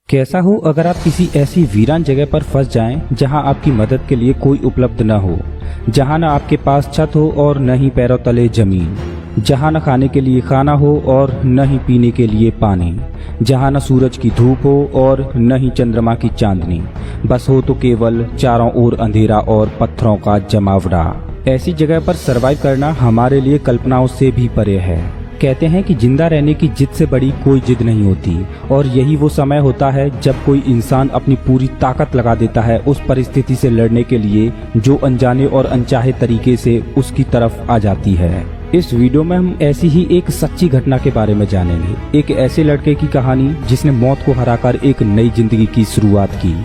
कैसा हो अगर आप किसी ऐसी वीरान जगह पर फंस जाएं जहां आपकी मदद के लिए कोई उपलब्ध न हो, जहां न आपके पास छत हो और न ही पैरों तले जमीन, जहां न खाने के लिए खाना हो और न ही पीने के लिए पानी, जहां न सूरज की धूप हो और न ही चंद्रमा की चांदनी, बस हो तो केवल चारों ओर अंधेरा और पत्थरों का जमावड़ा। ऐसी जगह पर सरवाइव करना हमारे लिए कल्पनाओं से भी परे है। कहते हैं कि जिंदा रहने की जिद से बड़ी कोई जिद नहीं होती, और यही वो समय होता है जब कोई इंसान अपनी पूरी ताकत लगा देता है उस परिस्थिति से लड़ने के लिए जो अनजाने और अनचाहे तरीके से उसकी तरफ आ जाती है। इस वीडियो में हम ऐसी ही एक सच्ची घटना के बारे में जानेंगे। एक ऐसे लड़के की कहानी जिसने मौत को हराकर एक नई जिंदगी की शुरुआत की,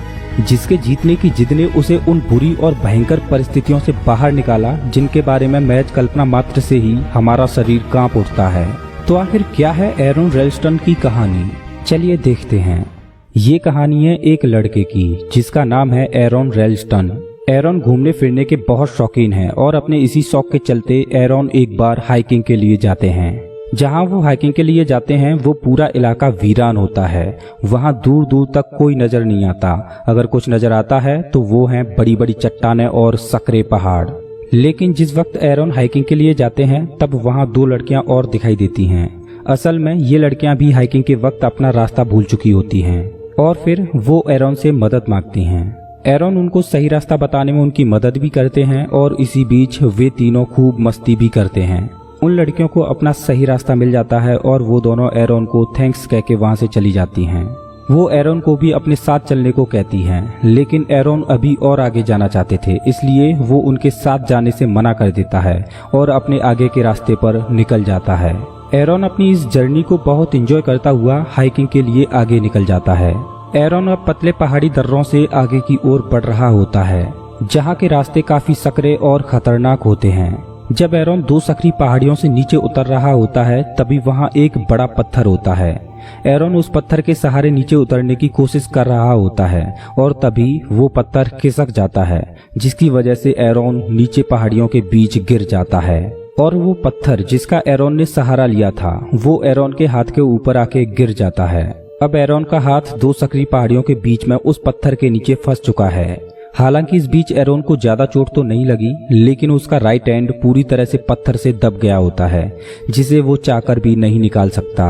जिसके जीतने की जिद ने उसे उन बुरी और भयंकर परिस्थितियों से बाहर निकाला जिनके बारे में महज कल्पना मात्र से ही हमारा शरीर कांप उठता है। तो आखिर क्या है एरोन रेलस्टन की कहानी? चलिए देखते हैं। ये कहानी है एक लड़के की जिसका नाम है एरोन रेलस्टन। एरोन घूमने फिरने के बहुत शौकीन है और अपने इसी शौक के चलते एरोन एक बार हाइकिंग के लिए जाते हैं। जहां वो हाइकिंग के लिए जाते हैं वो पूरा इलाका वीरान होता है। वहां दूर दूर तक कोई नजर नहीं आता। अगर कुछ नजर आता है तो वो हैं बड़ी बड़ी चट्टानें और सकरे पहाड़। लेकिन जिस वक्त एरोन हाइकिंग के लिए जाते हैं तब वहां दो लड़कियां और दिखाई देती हैं। असल में ये लड़कियां भी हाइकिंग के वक्त अपना रास्ता भूल चुकी होती हैं और फिर वो एरोन से मदद मांगती हैं। एरोन उनको सही रास्ता बताने में उनकी मदद भी करते हैं और इसी बीच वे तीनों खूब मस्ती भी करते हैं। उन लड़कियों को अपना सही रास्ता मिल जाता है और वो दोनों एरोन को थैंक्स कह के वहाँ से चली जाती हैं। वो एरोन को भी अपने साथ चलने को कहती हैं, लेकिन एरोन अभी और आगे जाना चाहते थे, इसलिए वो उनके साथ जाने से मना कर देता है और अपने आगे के रास्ते पर निकल जाता है। एरोन अपनी इस जर्नी को बहुत एंजॉय करता हुआ हाइकिंग के लिए आगे निकल जाता है। एरोन अब पतले पहाड़ी दर्रों से आगे की ओर बढ़ रहा होता है, जहाँ के रास्ते काफी सकरे और खतरनाक होते हैं। जब एरोन दो सकरी पहाड़ियों से नीचे उतर रहा होता है तभी वहां एक बड़ा पत्थर होता है। एरोन उस पत्थर के सहारे नीचे उतरने की कोशिश कर रहा होता है और तभी वो पत्थर खिसक जाता है, जिसकी वजह से एरोन नीचे पहाड़ियों के बीच गिर जाता है। और वो पत्थर जिसका एरोन ने सहारा लिया था वो एरोन के हाथ के ऊपर आके गिर जाता है। अब एरोन का हाथ दो सकरी पहाड़ियों के बीच में उस पत्थर के नीचे फंस चुका है। हालांकि इस बीच एरोन को ज्यादा चोट तो नहीं लगी, लेकिन उसका राइट हैंड पूरी तरह से पत्थर से दब गया होता है, जिसे वो चाहकर भी नहीं निकाल सकता।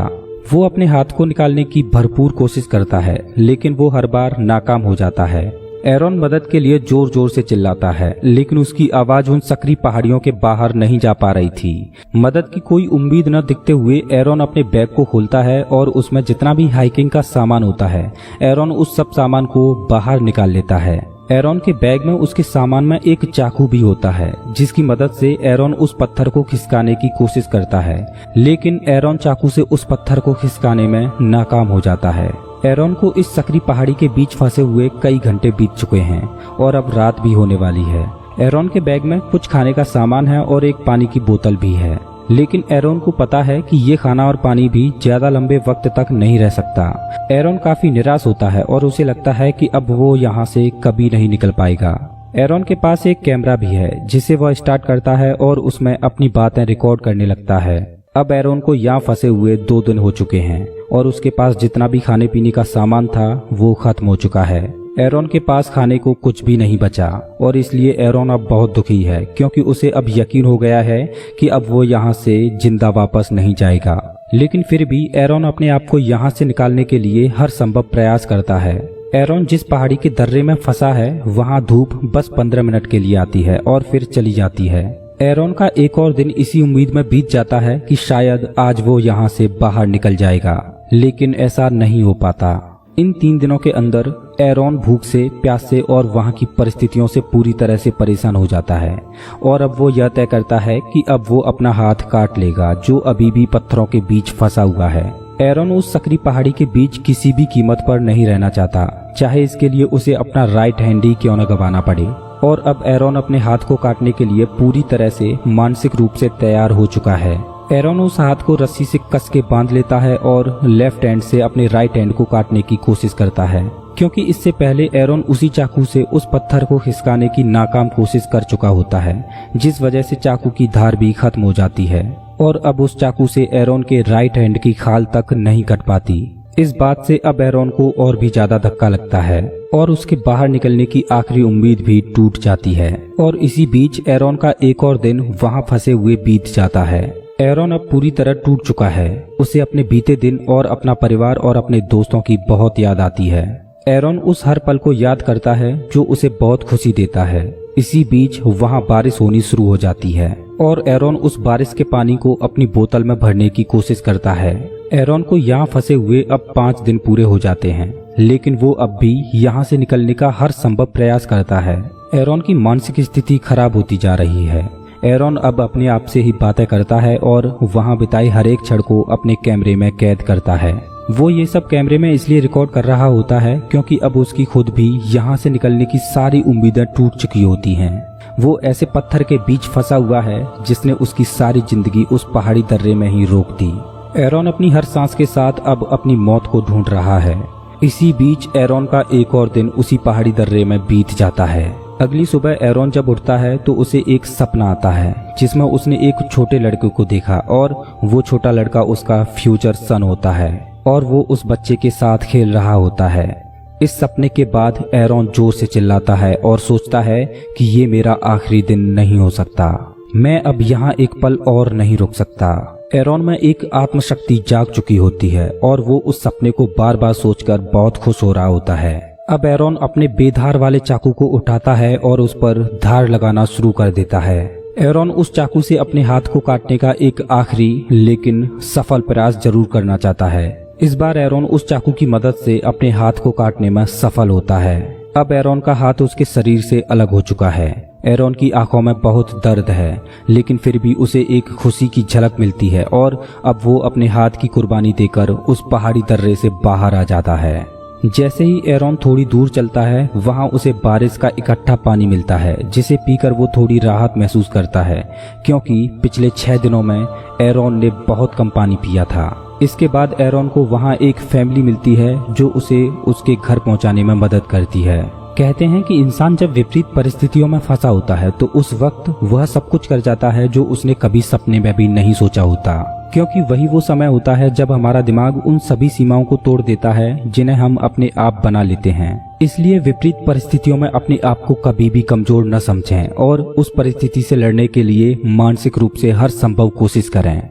वो अपने हाथ को निकालने की भरपूर कोशिश करता है, लेकिन वो हर बार नाकाम हो जाता है। एरोन मदद के लिए जोर जोर से चिल्लाता है, लेकिन उसकी आवाज उन सकरी पहाड़ियों के बाहर नहीं जा पा रही थी। मदद की कोई उम्मीद न दिखते हुए एरोन अपने बैग को खोलता है और उसमें जितना भी हाइकिंग का सामान होता है एरोन उस सब सामान को बाहर निकाल लेता है। एरोन के बैग में उसके सामान में एक चाकू भी होता है, जिसकी मदद से एरोन उस पत्थर को खिसकाने की कोशिश करता है, लेकिन एरोन चाकू से उस पत्थर को खिसकाने में नाकाम हो जाता है। एरोन को इस सकरी पहाड़ी के बीच फंसे हुए कई घंटे बीत चुके हैं और अब रात भी होने वाली है। एरोन के बैग में कुछ खाने का सामान है और एक पानी की बोतल भी है, लेकिन एरोन को पता है कि ये खाना और पानी भी ज्यादा लंबे वक्त तक नहीं रह सकता। एरोन काफी निराश होता है और उसे लगता है कि अब वो यहाँ से कभी नहीं निकल पाएगा। एरोन के पास एक कैमरा भी है जिसे वह स्टार्ट करता है और उसमें अपनी बातें रिकॉर्ड करने लगता है। अब एरोन को यहाँ फंसे हुए 2 दिन हो चुके हैं और उसके पास जितना भी खाने पीने का सामान था वो खत्म हो चुका है। एरोन के पास खाने को कुछ भी नहीं बचा और इसलिए एरोन अब बहुत दुखी है, क्योंकि उसे अब यकीन हो गया है कि अब वो यहाँ से जिंदा वापस नहीं जाएगा। लेकिन फिर भी एरोन अपने आप को यहाँ से निकालने के लिए हर संभव प्रयास करता है। एरोन जिस पहाड़ी के दर्रे में फंसा है वहाँ धूप बस 15 मिनट के लिए आती है और फिर चली जाती है। एरोन का एक और दिन इसी उम्मीद में बीत जाता है कि शायद आज वो यहाँ से बाहर निकल जाएगा, लेकिन ऐसा नहीं हो पाता। इन 3 दिनों के अंदर एरोन भूख से, प्यास से और वहाँ की परिस्थितियों से पूरी तरह से परेशान हो जाता है और अब वो यह तय करता है कि अब वो अपना हाथ काट लेगा जो अभी भी पत्थरों के बीच फंसा हुआ है। एरोन उस सकरी पहाड़ी के बीच किसी भी कीमत पर नहीं रहना चाहता, चाहे इसके लिए उसे अपना राइट हैंड ही क्यों न गंवाना पड़े। और अब एरोन अपने हाथ को काटने के लिए पूरी तरह से मानसिक रूप से तैयार हो चुका है। एरोन उस हाथ को रस्सी से कस के बांध लेता है और लेफ्ट हैंड से अपने राइट हैंड को काटने की कोशिश करता है, क्योंकि इससे पहले एरोन उसी चाकू से उस पत्थर को खिसकाने की नाकाम कोशिश कर चुका होता है, जिस वजह से चाकू की धार भी खत्म हो जाती है और अब उस चाकू से एरोन के राइट हैंड की खाल तक नहीं कट पाती। इस बात से अब एरॉन को और भी ज्यादा धक्का लगता है और उसके बाहर निकलने की आखिरी उम्मीद भी टूट जाती है। और इसी बीच एरॉन का एक और दिन वहां फंसे हुए बीत जाता है। एरॉन अब पूरी तरह टूट चुका है। उसे अपने बीते दिन और अपना परिवार और अपने दोस्तों की बहुत याद आती है। एरॉन उस हर पल को याद करता है जो उसे बहुत खुशी देता है। इसी बीच वहां बारिश होनी शुरू हो जाती है और एरॉन उस बारिश के पानी को अपनी बोतल में भरने की कोशिश करता है। एरॉन को यहाँ फंसे हुए अब 5 दिन पूरे हो जाते हैं, लेकिन वो अब भी यहाँ से निकलने का हर संभव प्रयास करता है। एरॉन की मानसिक स्थिति खराब होती जा रही है। एरॉन अब अपने आप से ही बातें करता है और वहाँ बिताई हर एक क्षण को अपने कैमरे में कैद करता है। वो ये सब कैमरे में इसलिए रिकॉर्ड कर रहा होता है क्योंकि अब उसकी खुद भी यहाँ से निकलने की सारी उम्मीदें टूट चुकी होती हैं। वो ऐसे पत्थर के बीच फंसा हुआ है जिसने उसकी सारी जिंदगी उस पहाड़ी दर्रे में ही रोक दी। एरॉन अपनी हर सांस के साथ अब अपनी मौत को ढूंढ रहा है। इसी बीच एरॉन का एक और दिन उसी पहाड़ी दर्रे में बीत जाता है। अगली सुबह एरॉन जब उठता है तो उसे एक सपना आता है जिसमें उसने एक छोटे लड़के को देखा और वो छोटा लड़का उसका फ्यूचर सन होता है और वो उस बच्चे के साथ खेल रहा होता है। इस सपने के बाद एरॉन जोर से चिल्लाता है और सोचता है कि ये मेरा आखिरी दिन नहीं हो सकता। मैं अब यहाँ एक पल और नहीं रुक सकता। एरॉन में एक आत्मशक्ति जाग चुकी होती है और वो उस सपने को बार बार सोचकर बहुत खुश हो रहा होता है। अब एरॉन अपने बेधार वाले चाकू को उठाता है और उस पर धार लगाना शुरू कर देता है। एरॉन उस चाकू से अपने हाथ को काटने का एक आखिरी लेकिन सफल प्रयास जरूर करना चाहता है। इस बार एरॉन उस चाकू की मदद से अपने हाथ को काटने में सफल होता है। अब एरॉन का हाथ उसके शरीर से अलग हो चुका है। एरॉन की आंखों में बहुत दर्द है, लेकिन फिर भी उसे एक खुशी की झलक मिलती है और अब वो अपने हाथ की कुर्बानी देकर उस पहाड़ी दर्रे से बाहर आ जाता है। जैसे ही एरॉन थोड़ी दूर चलता है, वहां उसे बारिश का इकट्ठा पानी मिलता है, जिसे पीकर वो थोड़ी राहत महसूस करता है, क्योंकि पिछले 6 दिनों में एरॉन ने बहुत कम पानी पिया था। इसके बाद एरॉन को वहां एक फैमिली मिलती है जो उसे उसके घर पहुंचाने में मदद करती है। कहते हैं कि इंसान जब विपरीत परिस्थितियों में फंसा होता है तो उस वक्त वह सब कुछ कर जाता है जो उसने कभी सपने में भी नहीं सोचा होता, क्योंकि वही वो समय होता है जब हमारा दिमाग उन सभी सीमाओं को तोड़ देता है जिन्हें हम अपने आप बना लेते हैं। इसलिए विपरीत परिस्थितियों में अपने आप को कभी भी कमजोर न समझें और उस परिस्थिति से लड़ने के लिए मानसिक रूप से हर संभव कोशिश करें।